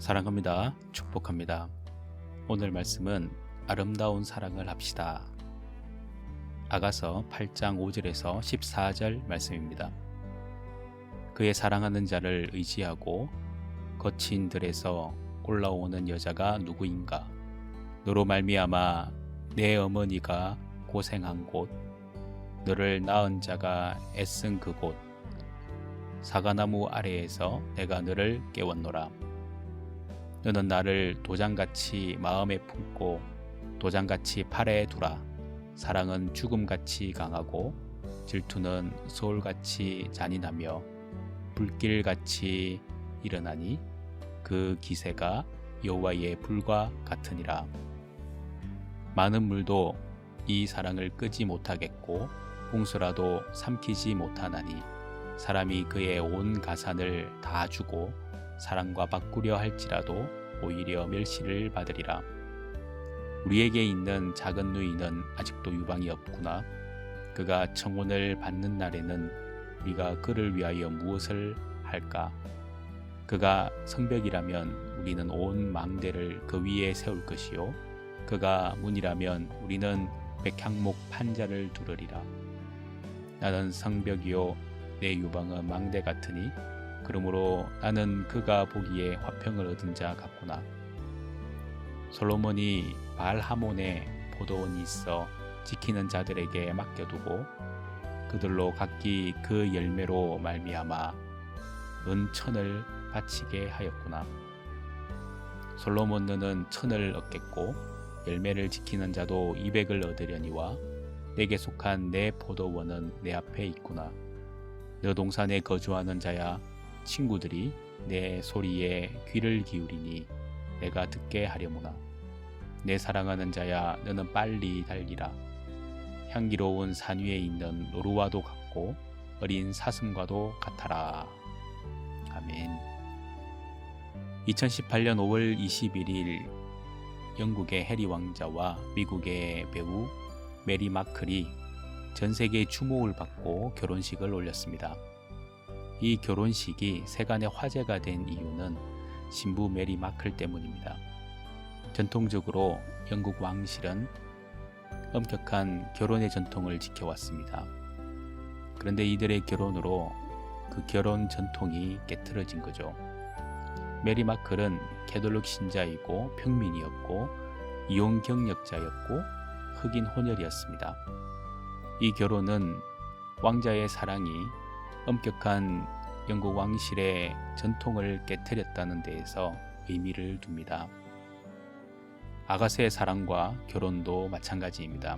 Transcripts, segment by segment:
사랑합니다. 축복합니다. 오늘 말씀은 아름다운 사랑을 합시다. 아가서 8장 5절에서 14절 말씀입니다. 그의 사랑하는 자를 의지하고 거친 들에서 올라오는 여자가 누구인가? 너로 말미암아 내 어머니가 고생한 곳, 너를 낳은 자가 애쓴 그곳, 사과나무 아래에서 내가 너를 깨웠노라. 너는 나를 도장같이 마음에 품고 도장같이 팔에 두라. 사랑은 죽음같이 강하고 질투는 소울같이 잔인하며 불길같이 일어나니 그 기세가 여호와의 불과 같으니라. 많은 물도 이 사랑을 끄지 못하겠고 홍수라도 삼키지 못하나니 사람이 그의 온 가산을 다 주고 사랑과 바꾸려 할지라도 오히려 멸시를 받으리라. 우리에게 있는 작은 누이는 아직도 유방이 없구나. 그가 청혼을 받는 날에는 우리가 그를 위하여 무엇을 할까? 그가 성벽이라면 우리는 온 망대를 그 위에 세울 것이요 그가 문이라면 우리는 백향목 판자를 두르리라. 나는 성벽이요 내 유방은 망대 같으니 그러므로 나는 그가 보기에 화평을 얻은 자 같구나. 솔로몬이 발하몬에 포도원이 있어 지키는 자들에게 맡겨두고 그들로 각기 그 열매로 말미암아 은천을 바치게 하였구나. 솔로몬 너는 천을 얻겠고 열매를 지키는 자도 200을 얻으려니와 내게 속한 내 포도원은 내 앞에 있구나. 너 동산에 거주하는 자야, 친구들이 내 소리에 귀를 기울이니 내가 듣게 하려무나. 내 사랑하는 자야, 너는 빨리 달리라. 향기로운 산 위에 있는 노루와도 같고 어린 사슴과도 같아라. 아멘. 2018년 5월 21일 영국의 해리 왕자와 미국의 배우 메리 마클이 전 세계의 주목을 받고 결혼식을 올렸습니다. 이 결혼식이 세간의 화제가 된 이유는 신부 메리 마클 때문입니다. 전통적으로 영국 왕실은 엄격한 결혼의 전통을 지켜왔습니다. 그런데 이들의 결혼으로 그 결혼 전통이 깨트려진 거죠. 메리 마클은 캐톨릭 신자이고 평민이었고 이혼 경력자였고 흑인 혼혈이었습니다. 이 결혼은 왕자의 사랑이 엄격한 영국 왕실의 전통을 깨트렸다는 데에서 의미를 둡니다. 아가서의 사랑과 결혼도 마찬가지입니다.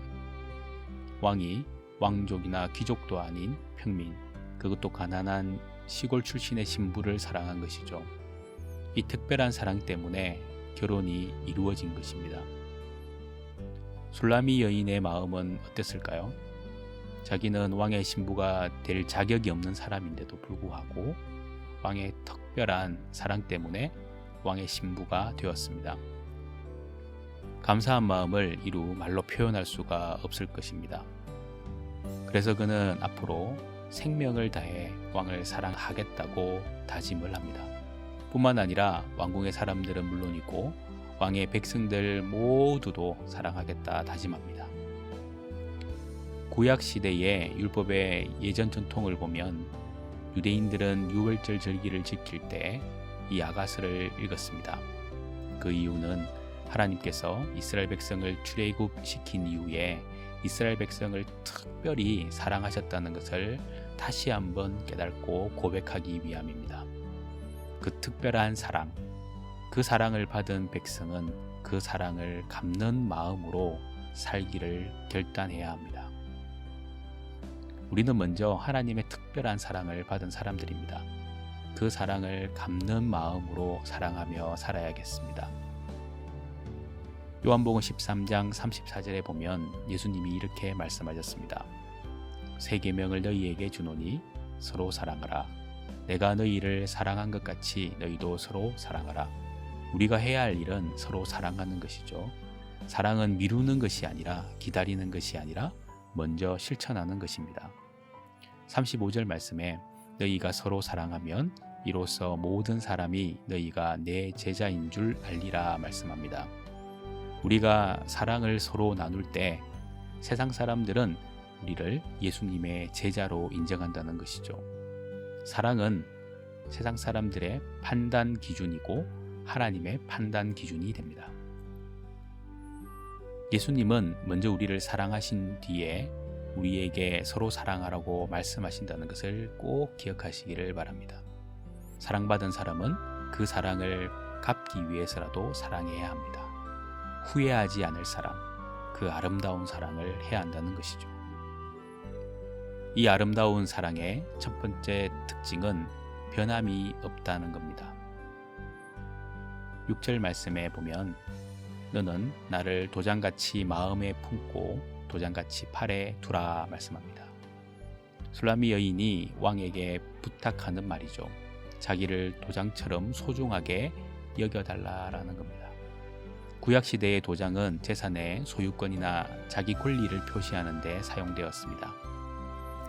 왕이 왕족이나 귀족도 아닌 평민, 그것도 가난한 시골 출신의 신부를 사랑한 것이죠. 이 특별한 사랑 때문에 결혼이 이루어진 것입니다. 술라미 여인의 마음은 어땠을까요? 자기는 왕의 신부가 될 자격이 없는 사람인데도 불구하고 왕의 특별한 사랑 때문에 왕의 신부가 되었습니다. 감사한 마음을 이루 말로 표현할 수가 없을 것입니다. 그래서 그는 앞으로 생명을 다해 왕을 사랑하겠다고 다짐을 합니다. 뿐만 아니라 왕궁의 사람들은 물론이고 왕의 백성들 모두도 사랑하겠다 다짐합니다. 구약 시대의 율법의 예전 전통을 보면 유대인들은 유월절 절기를 지킬 때 이 아가서를 읽었습니다. 그 이유는 하나님께서 이스라엘 백성을 출애굽시킨 이후에 이스라엘 백성을 특별히 사랑하셨다는 것을 다시 한번 깨닫고 고백하기 위함입니다. 그 특별한 사랑, 그 사랑을 받은 백성은 그 사랑을 갚는 마음으로 살기를 결단해야 합니다. 우리는 먼저 하나님의 특별한 사랑을 받은 사람들입니다. 그 사랑을 갚는 마음으로 사랑하며 살아야겠습니다. 요한복음 13장 34절에 보면 예수님이 이렇게 말씀하셨습니다. 새 계명을 너희에게 주노니 서로 사랑하라. 내가 너희를 사랑한 것 같이 너희도 서로 사랑하라. 우리가 해야 할 일은 서로 사랑하는 것이죠. 사랑은 미루는 것이 아니라 기다리는 것이 아니라 먼저 실천하는 것입니다. 35절 말씀에 너희가 서로 사랑하면 이로써 모든 사람이 너희가 내 제자인 줄 알리라 말씀합니다. 우리가 사랑을 서로 나눌 때 세상 사람들은 우리를 예수님의 제자로 인정한다는 것이죠. 사랑은 세상 사람들의 판단 기준이고 하나님의 판단 기준이 됩니다. 예수님은 먼저 우리를 사랑하신 뒤에 우리에게 서로 사랑하라고 말씀하신다는 것을 꼭 기억하시기를 바랍니다. 사랑받은 사람은 그 사랑을 갚기 위해서라도 사랑해야 합니다. 후회하지 않을 사랑, 그 아름다운 사랑을 해야 한다는 것이죠. 이 아름다운 사랑의 첫 번째 특징은 변함이 없다는 겁니다. 6절 말씀에 보면 너는 나를 도장같이 마음에 품고 도장같이 팔에 두라 말씀합니다. 술라미 여인이 왕에게 부탁하는 말이죠. 자기를 도장처럼 소중하게 여겨달라라는 겁니다. 구약시대의 도장은 재산의 소유권이나 자기 권리를 표시하는 데 사용되었습니다.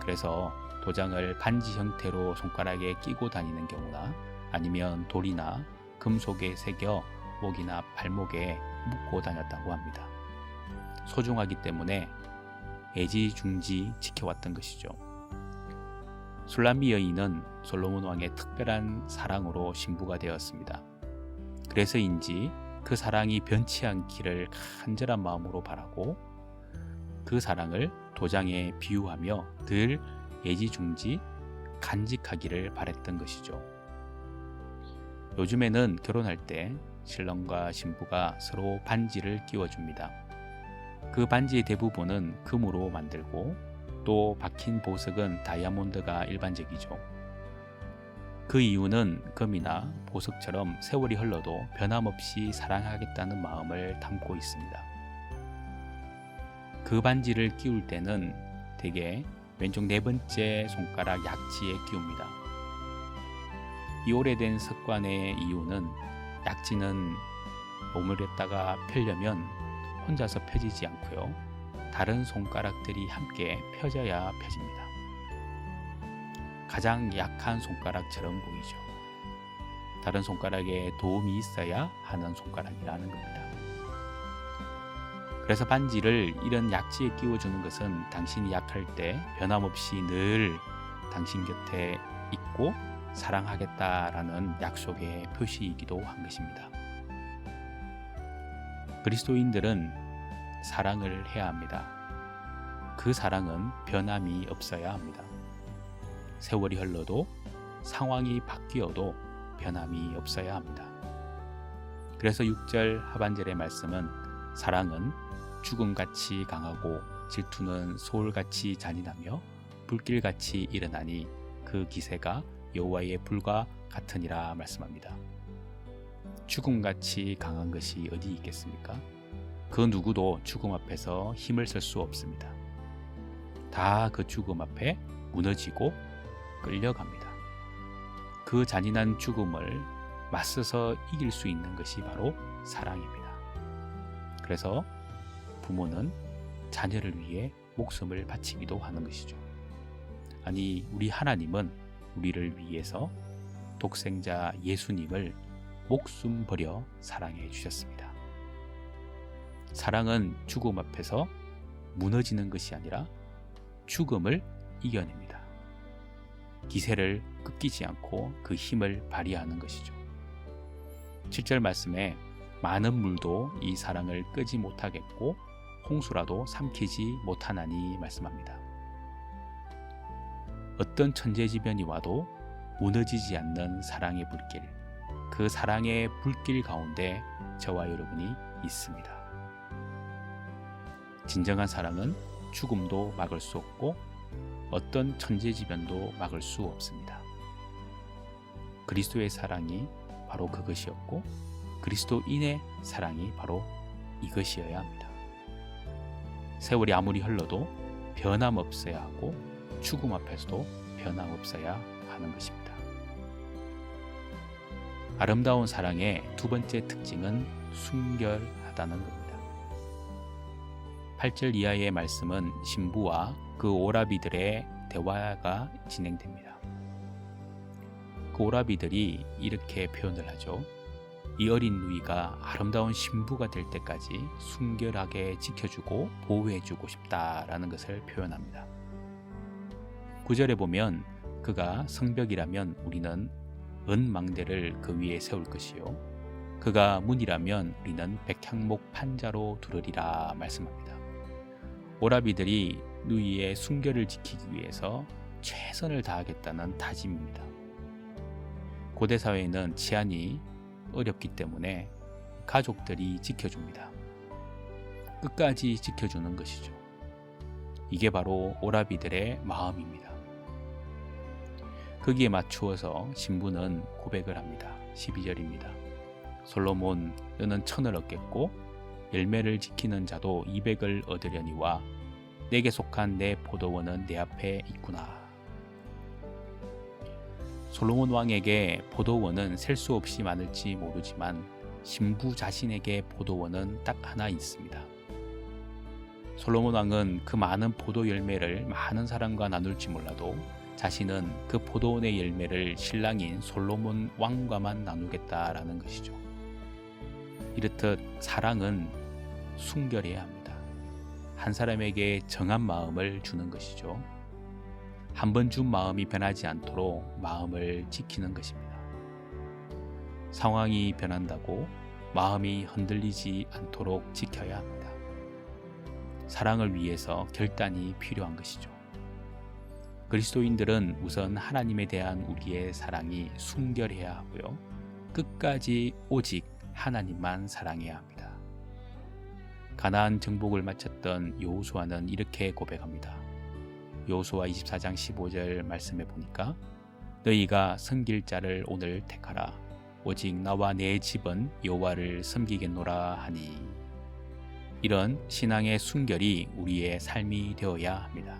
그래서 도장을 반지 형태로 손가락에 끼고 다니는 경우나 아니면 돌이나 금속에 새겨 목이나 발목에 묶고 다녔다고 합니다. 소중하기 때문에 애지중지 지켜왔던 것이죠. 술라미 여인은 솔로몬 왕의 특별한 사랑으로 신부가 되었습니다. 그래서인지 그 사랑이 변치 않기를 간절한 마음으로 바라고 그 사랑을 도장에 비유하며 늘 애지중지 간직하기를 바랬던 것이죠. 요즘에는 결혼할 때 신랑과 신부가 서로 반지를 끼워줍니다. 그 반지의 대부분은 금으로 만들고 또 박힌 보석은 다이아몬드가 일반적이죠. 그 이유는 금이나 보석처럼 세월이 흘러도 변함없이 사랑하겠다는 마음을 담고 있습니다. 그 반지를 끼울 때는 대개 왼쪽 네 번째 손가락 약지에 끼웁니다. 이 오래된 습관의 이유는 약지는 오므렸다가 펴려면 혼자서 펴지지 않고요. 다른 손가락들이 함께 펴져야 펴집니다. 가장 약한 손가락처럼 보이죠. 다른 손가락에 도움이 있어야 하는 손가락이라는 겁니다. 그래서 반지를 이런 약지에 끼워주는 것은 당신이 약할 때 변함없이 늘 당신 곁에 있고 사랑하겠다라는 약속의 표시이기도 한 것입니다. 그리스도인들은 사랑을 해야 합니다. 그 사랑은 변함이 없어야 합니다. 세월이 흘러도 상황이 바뀌어도 변함이 없어야 합니다. 그래서 6절 하반절의 말씀은 사랑은 죽음같이 강하고 질투는 소울같이 잔인하며 불길같이 일어나니 그 기세가 여호와의 불과 같으니라 말씀합니다. 죽음같이 강한 것이 어디 있겠습니까? 그 누구도 죽음 앞에서 힘을 쓸 수 없습니다. 다 그 죽음 앞에 무너지고 끌려갑니다. 그 잔인한 죽음을 맞서서 이길 수 있는 것이 바로 사랑입니다. 그래서 부모는 자녀를 위해 목숨을 바치기도 하는 것이죠. 아니, 우리 하나님은 우리를 위해서 독생자 예수님을 목숨 버려 사랑해 주셨습니다. 사랑은 죽음 앞에서 무너지는 것이 아니라 죽음을 이겨냅니다. 기세를 꺾이지 않고 그 힘을 발휘하는 것이죠. 7절 말씀에 많은 물도 이 사랑을 끄지 못하겠고 홍수라도 삼키지 못하나니 말씀합니다. 어떤 천재지변이 와도 무너지지 않는 사랑의 불길, 그 사랑의 불길 가운데 저와 여러분이 있습니다. 진정한 사랑은 죽음도 막을 수 없고 어떤 천재지변도 막을 수 없습니다. 그리스도의 사랑이 바로 그것이었고 그리스도인의 사랑이 바로 이것이어야 합니다. 세월이 아무리 흘러도 변함없어야 하고 죽음 앞에서도 변함없어야 하는 것입니다. 아름다운 사랑의 두 번째 특징은 순결하다는 겁니다. 8절 이하의 말씀은 신부와 그 오라비들의 대화가 진행됩니다. 그 그 오라비들이 이렇게 표현을 하죠. 이 어린 누이가 아름다운 신부가 될 때까지 순결하게 지켜주고 보호해주고 싶다라는 것을 표현합니다. 9절에 보면 그가 성벽이라면 우리는 은망대를 그 위에 세울 것이요 그가 문이라면 우리는 백향목 판자로 두르리라 말씀합니다. 오라비들이 누이의 순결을 지키기 위해서 최선을 다하겠다는 다짐입니다. 고대 사회에는 치안이 어렵기 때문에 가족들이 지켜줍니다. 끝까지 지켜주는 것이죠. 이게 바로 오라비들의 마음입니다. 거기에 맞추어서 신부는 고백을 합니다. 12절입니다. 솔로몬 너는 1000을 얻겠고 열매를 지키는 자도 200을 얻으려니와 내게 속한 내 포도원은 내 앞에 있구나. 솔로몬 왕에게 포도원은 셀 수 없이 많을지 모르지만 신부 자신에게 포도원은 딱 하나 있습니다. 솔로몬 왕은 그 많은 포도 열매를 많은 사람과 나눌지 몰라도 자신은 그 포도원의 열매를 신랑인 솔로몬 왕과만 나누겠다라는 것이죠. 이렇듯 사랑은 순결해야 합니다. 한 사람에게 정한 마음을 주는 것이죠. 한 번 준 마음이 변하지 않도록 마음을 지키는 것입니다. 상황이 변한다고 마음이 흔들리지 않도록 지켜야 합니다. 사랑을 위해서 결단이 필요한 것이죠. 그리스도인들은 우선 하나님에 대한 우리의 사랑이 순결해야 하고요. 끝까지 오직 하나님만 사랑해야 합니다. 가나안 정복을 마쳤던 여호수아는 이렇게 고백합니다. 여호수아 24장 15절 말씀에 보니까 너희가 섬길 자를 오늘 택하라. 오직 나와 내 집은 여호와를 섬기겠노라 하니. 이런 신앙의 순결이 우리의 삶이 되어야 합니다.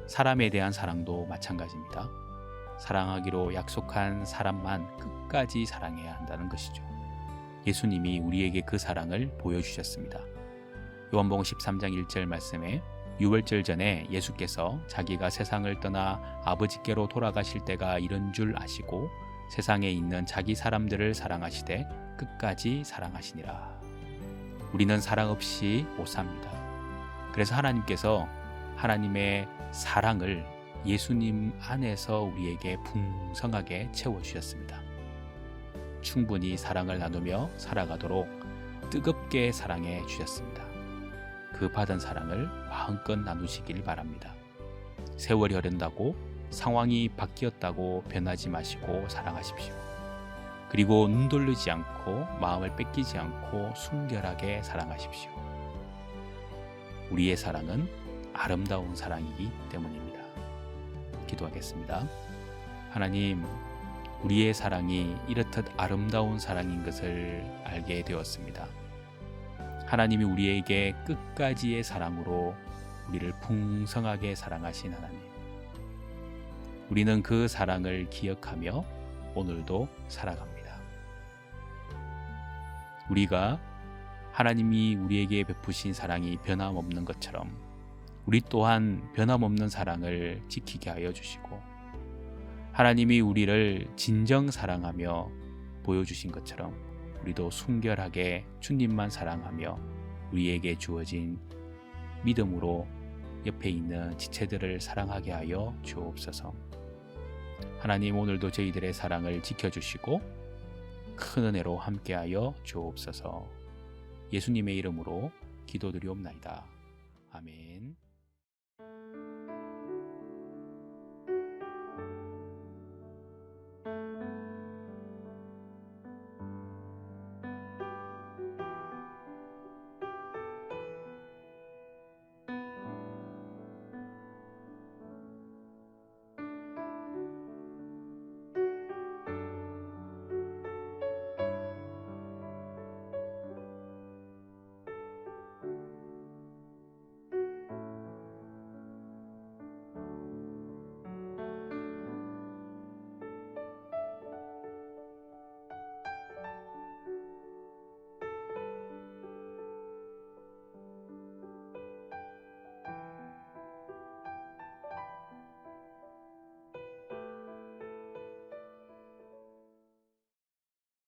사람에 대한 사랑도 마찬가지입니다. 사랑하기로 약속한 사람만 끝까지 사랑해야 한다는 것이죠. 예수님이 우리에게 그 사랑을 보여주셨습니다. 요한복음 13장 1절 말씀에 유월절 전에 예수께서 자기가 세상을 떠나 아버지께로 돌아가실 때가 이른 줄 아시고 세상에 있는 자기 사람들을 사랑하시되 끝까지 사랑하시니라. 우리는 사랑 없이 못 삽니다. 그래서 하나님께서 하나님의 사랑을 예수님 안에서 우리에게 풍성하게 채워주셨습니다. 충분히 사랑을 나누며 살아가도록 뜨겁게 사랑해 주셨습니다. 그 받은 사랑을 마음껏 나누시길 바랍니다. 세월이 흐른다고 상황이 바뀌었다고 변하지 마시고 사랑하십시오. 그리고 눈 돌리지 않고 마음을 뺏기지 않고 순결하게 사랑하십시오. 우리의 사랑은 아름다운 사랑이기 때문입니다. 기도하겠습니다. 하나님, 우리의 사랑이 이렇듯 아름다운 사랑인 것을 알게 되었습니다. 하나님이 우리에게 끝까지의 사랑으로 우리를 풍성하게 사랑하신 하나님. 우리는 그 사랑을 기억하며 오늘도 살아갑니다. 우리가 하나님이 우리에게 베푸신 사랑이 변함없는 것처럼 우리 또한 변함없는 사랑을 지키게 하여 주시고 하나님이 우리를 진정 사랑하며 보여주신 것처럼 우리도 순결하게 주님만 사랑하며 우리에게 주어진 믿음으로 옆에 있는 지체들을 사랑하게 하여 주옵소서. 하나님, 오늘도 저희들의 사랑을 지켜주시고 큰 은혜로 함께하여 주옵소서. 예수님의 이름으로 기도드리옵나이다. 아멘.